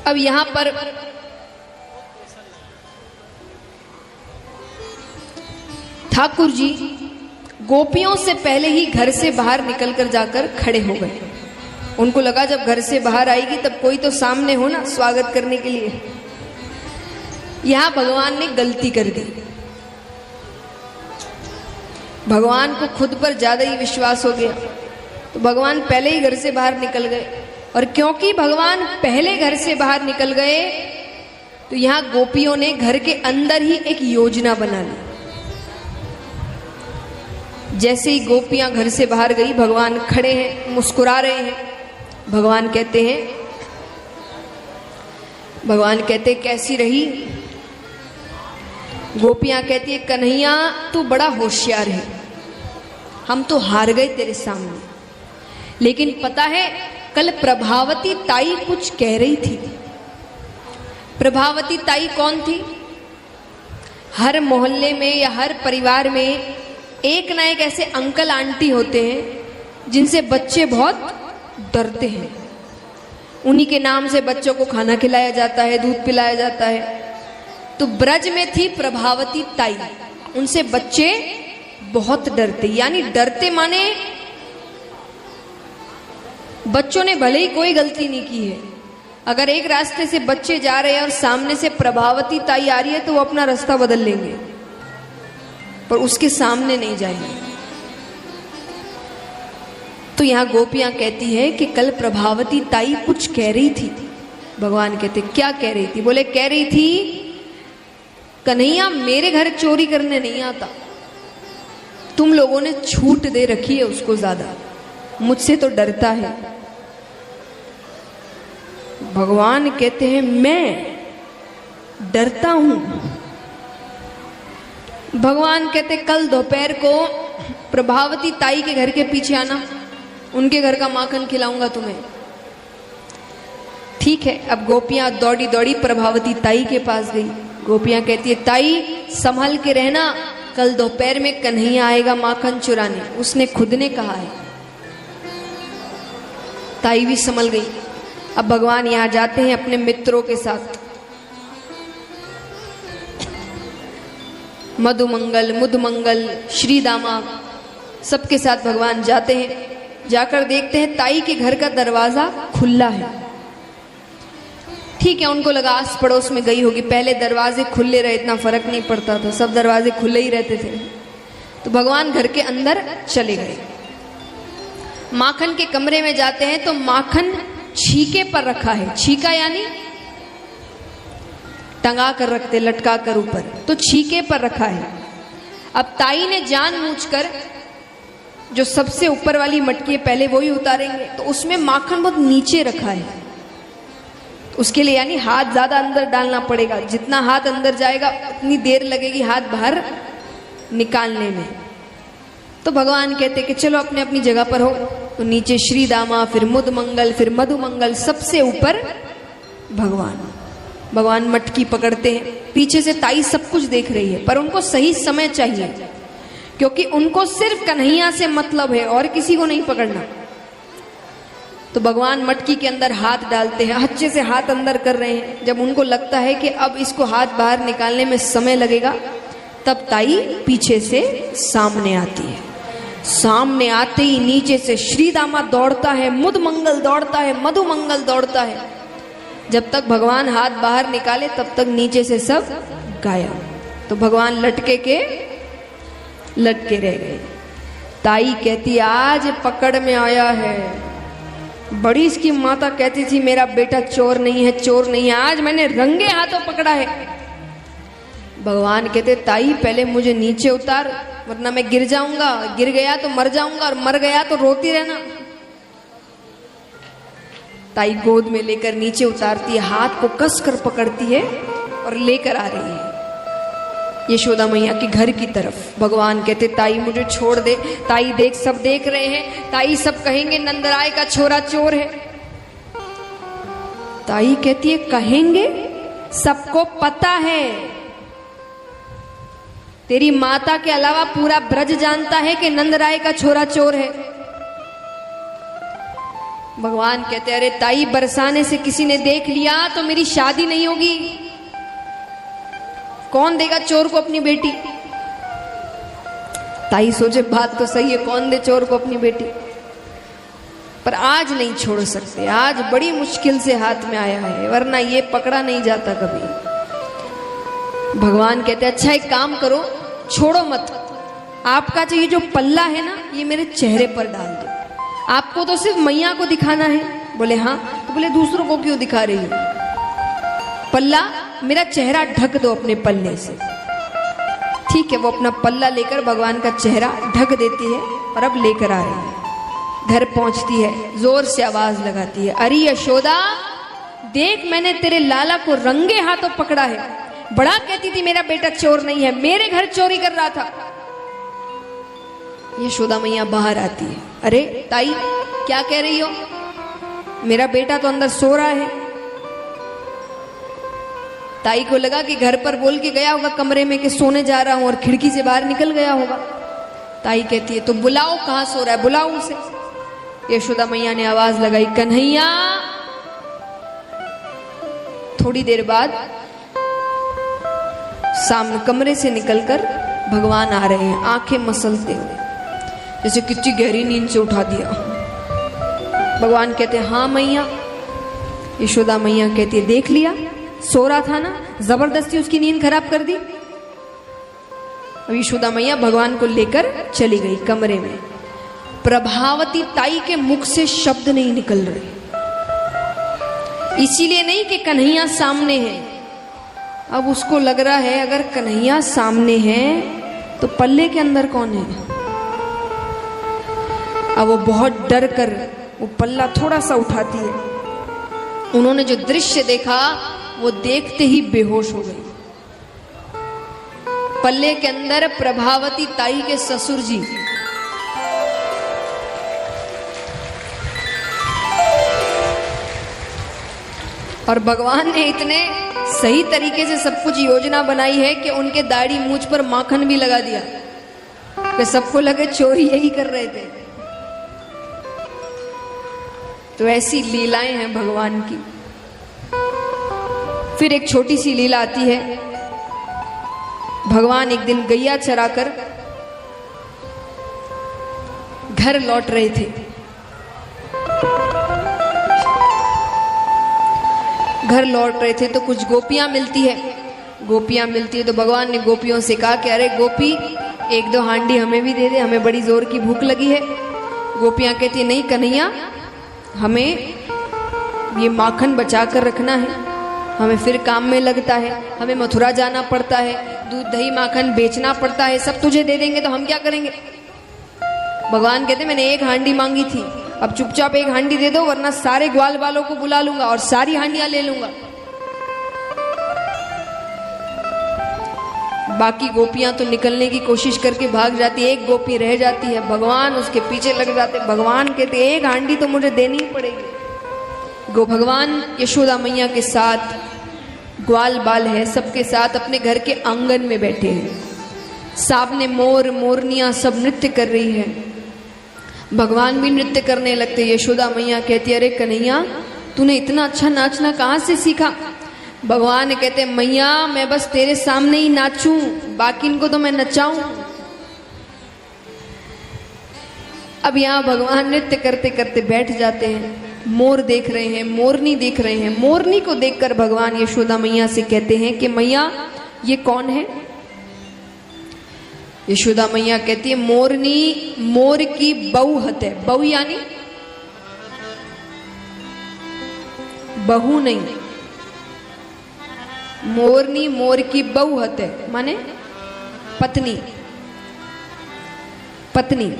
अब यहां पर ठाकुर जी गोपियों से पहले ही घर से बाहर निकलकर जाकर खड़े हो गए। उनको लगा जब घर से बाहर आएगी तब कोई तो सामने हो ना स्वागत करने के लिए। यहां भगवान ने गलती कर दी। भगवान को खुद पर ज्यादा ही विश्वास हो गया, तो भगवान पहले ही घर से बाहर निकल गए। और क्योंकि भगवान पहले घर से बाहर निकल गए, तो यहां गोपियों ने घर के अंदर ही एक योजना बना ली। जैसे ही गोपियां घर से बाहर गई, भगवान खड़े हैं, मुस्कुरा रहे हैं। भगवान कहते कैसी रही? गोपियां कहती है, कन्हैया तू बड़ा होशियार है, हम तो हार गए तेरे सामने। लेकिन पता है कल प्रभावती ताई कुछ कह रही थी। प्रभावती ताई कौन थी? हर मोहल्ले में या हर परिवार में एक ना एक ऐसे अंकल आंटी होते हैं जिनसे बच्चे बहुत डरते हैं। उन्हीं के नाम से बच्चों को खाना खिलाया जाता है, दूध पिलाया जाता है। तो ब्रज में थी प्रभावती ताई, उनसे बच्चे बहुत डरते। यानी डरते माने बच्चों ने भले ही कोई गलती नहीं की है, अगर एक रास्ते से बच्चे जा रहे हैं और सामने से प्रभावती ताई आ रही है तो वो अपना रास्ता बदल लेंगे, पर उसके सामने नहीं जाएंगे। तो यहां गोपियां कहती है कि कल प्रभावती ताई कुछ कह रही थी। भगवान कहते क्या कह रही थी? बोले कह रही थी, कन्हैया मेरे घर चोरी करने नहीं आता, तुम लोगों ने छूट दे रखी है उसको ज्यादा, मुझसे तो डरता है। भगवान कहते हैं मैं डरता हूं? भगवान कहते कल दोपहर को प्रभावती ताई के घर के पीछे आना, उनके घर का माखन खिलाऊंगा तुम्हें। ठीक है। अब गोपियां दौड़ी दौड़ी प्रभावती ताई के पास गई। गोपियां कहती है, ताई संभल के रहना, कल दोपहर में कन्हैया आएगा माखन चुराने, उसने खुद ने कहा है। ताई भी संभल गई। अब भगवान यहां जाते हैं अपने मित्रों के साथ। मधुमंगल, मुदमंगल, श्रीदामा सबके साथ भगवान जाते हैं। जाकर देखते हैं ताई के घर का दरवाजा खुला है। ठीक है, उनको लगा आस पड़ोस में गई होगी, पहले दरवाजे खुले रहे, इतना फर्क नहीं पड़ता था, सब दरवाजे खुले ही रहते थे। तो भगवान घर के अंदर चले गए। माखन के कमरे में जाते हैं तो माखन छीके पर रखा है। छीका यानी टंगा कर रखते, लटका कर ऊपर, तो छीके पर रखा है। अब ताई ने जानबूझकर जो सबसे ऊपर वाली मटकी है पहले वही उतारेंगे, तो उसमें माखन बहुत नीचे रखा है। उसके लिए यानी हाथ ज्यादा अंदर डालना पड़ेगा, जितना हाथ अंदर जाएगा उतनी देर लगेगी हाथ बाहर निकालने में। तो भगवान कहते कि चलो अपने अपनी जगह पर हो। तो नीचे श्रीदामा, फिर मुदमंगल, फिर मधुमंगल, सबसे ऊपर भगवान मटकी पकड़ते हैं। पीछे से ताई सब कुछ देख रही है, पर उनको सही समय चाहिए, क्योंकि उनको सिर्फ कन्हैया से मतलब है और किसी को नहीं पकड़ना। तो भगवान मटकी के अंदर हाथ डालते हैं, अच्छे से हाथ अंदर कर रहे हैं। जब उनको लगता है कि अब इसको हाथ बाहर निकालने में समय लगेगा, तब ताई पीछे से सामने आती है। सामने आते ही नीचे से श्रीदामा दौड़ता है, मुदमंगल दौड़ता है, मधुमंगल दौड़ता है। जब तक भगवान हाथ बाहर निकाले तब तक नीचे से सब गायब। तो भगवान लटके रह गए। ताई कहती आज पकड़ में आया है। बड़ी इसकी माता कहती थी मेरा बेटा चोर नहीं है, चोर नहीं है, आज मैंने रंगे हाथों पकड़ा है। भगवान कहते ताई पहले मुझे नीचे उतार, वरना मैं गिर जाऊंगा, गिर गया तो मर जाऊंगा, और मर गया तो रोती रहना। ताई गोद में लेकर नीचे उतारती है, हाथ को कसकर पकड़ती है और लेकर आ रही है यशोदा मैया के घर की तरफ। भगवान कहते ताई मुझे छोड़ दे। ताई देख, सब देख रहे हैं, ताई सब कहेंगे नंदराय का छोरा चोर है। ताई कहती है कहेंगे, सबको पता है, तेरी माता के अलावा पूरा ब्रज जानता है कि नंदराय का छोरा चोर है। भगवान कहते अरे ताई, बरसाने से किसी ने देख लिया तो मेरी शादी नहीं होगी। कौन देगा चोर को अपनी बेटी? ताई सोचे बात तो सही है, कौन दे चोर को अपनी बेटी? पर आज नहीं छोड़ सकते, आज बड़ी मुश्किल से हाथ में आया है, वरना ये पकड़ा नहीं जाता कभी। भगवान कहते अच्छा एक काम करो, छोड़ो मत, आपका जो ये जो पल्ला है ना, ये मेरे चेहरे पर डाल दो। आपको तो सिर्फ मैया को दिखाना है। बोले हाँ। तो बोले दूसरों को क्यों दिखा रही हो? पल्ला, मेरा चेहरा ढक दो अपने पल्ले से। ठीक है, वो अपना पल्ला लेकर भगवान का चेहरा ढक देती है और अब लेकर आ रही है। घर पहुंचती है, जोर से आवाज लगाती है, अरे यशोदा देख, मैंने तेरे लाला को रंगे हाथों पकड़ा है। बड़ा कहती थी मेरा बेटा चोर नहीं है, मेरे घर चोरी कर रहा था। यशोदा मैया बाहर आती है, अरे ताई क्या कह रही हो? मेरा बेटा तो अंदर सो रहा है। ताई को लगा कि घर पर बोल के गया होगा कमरे में कि सोने जा रहा हूं, और खिड़की से बाहर निकल गया होगा। ताई कहती है तो बुलाओ, कहां सो रहा है, बुलाओ उसे। यशोदा मैया ने आवाज लगाई, कन्हैया। थोड़ी देर बाद सामने कमरे से निकलकर भगवान आ रहे हैं, आंखें मसलते हुए, जैसे कितनी गहरी नींद से उठा दिया। भगवान कहते हाँ मैया। यशोदा मैया कहती है देख लिया, सो रहा था ना, जबरदस्ती उसकी नींद खराब कर दी। अब यशोदा मैया भगवान को लेकर चली गई कमरे में। प्रभावती ताई के मुख से शब्द नहीं निकल रहे, इसीलिए नहीं कि कन्हैया सामने है। अब उसको लग रहा है अगर कन्हैया सामने है तो पल्ले के अंदर कौन है। अब वो बहुत डर कर वो पल्ला थोड़ा सा उठाती है। उन्होंने जो दृश्य देखा वो देखते ही बेहोश हो गई। पल्ले के अंदर प्रभावती ताई के ससुर जी। और भगवान ने इतने सही तरीके से सब कुछ योजना बनाई है कि उनके दाढ़ी मूंछ पर माखन भी लगा दिया कि सबको लगे चोरी यही कर रहे थे। तो ऐसी लीलाएं हैं भगवान की। फिर एक छोटी सी लीला आती है। भगवान एक दिन गैया चराकर घर लौट रहे थे। घर लौट रहे थे तो कुछ गोपियां मिलती है। गोपियां मिलती है तो भगवान ने गोपियों से कहा कि अरे गोपी, एक दो हांडी हमें भी दे दे, हमें बड़ी जोर की भूख लगी है। गोपियां कहती नहीं कन्हैया, हमें ये माखन बचा कर रखना है, हमें फिर काम में लगता है, हमें मथुरा जाना पड़ता है, दूध दही माखन बेचना पड़ता है, सब तुझे दे देंगे तो हम क्या करेंगे। भगवान कहते मैंने एक हांडी मांगी थी, अब चुपचाप एक हांडी दे दो, वरना सारे ग्वाल वालों को बुला लूंगा और सारी हांडियां ले लूंगा। बाकी गोपियां तो निकलने की कोशिश करके भाग जाती, एक गोपी रह जाती है। भगवान उसके पीछे लग जाते। भगवान कहते एक हांडी तो मुझे देनी ही पड़ेगी। भगवान यशोदा मैया के साथ, ग्वाल बाल है सबके साथ, अपने घर के आंगन में बैठे हैं। सामने मोर मोरनियां सब नृत्य कर रही है। भगवान भी नृत्य करने लगते। यशोदा मैया कहती अरे कन्हैया, तूने इतना अच्छा नाचना कहाँ से सीखा। भगवान कहते मैया, मैं बस तेरे सामने ही नाचूं, बाकी इनको तो मैं नचाऊं। अब यहाँ भगवान नृत्य करते करते बैठ जाते हैं। मोर देख रहे हैं, मोरनी देख रहे हैं। मोरनी को देखकर भगवान यशोदा मैया से कहते हैं कि मैया ये कौन है। यशोदा मैया कहती है मोरनी मोर की बहू हते। बहू यानी बहू नहीं, मोरनी मोर की बहू हते माने पत्नी। पत्नी।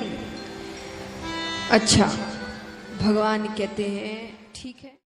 अच्छा, भगवान कहते हैं ठीक है।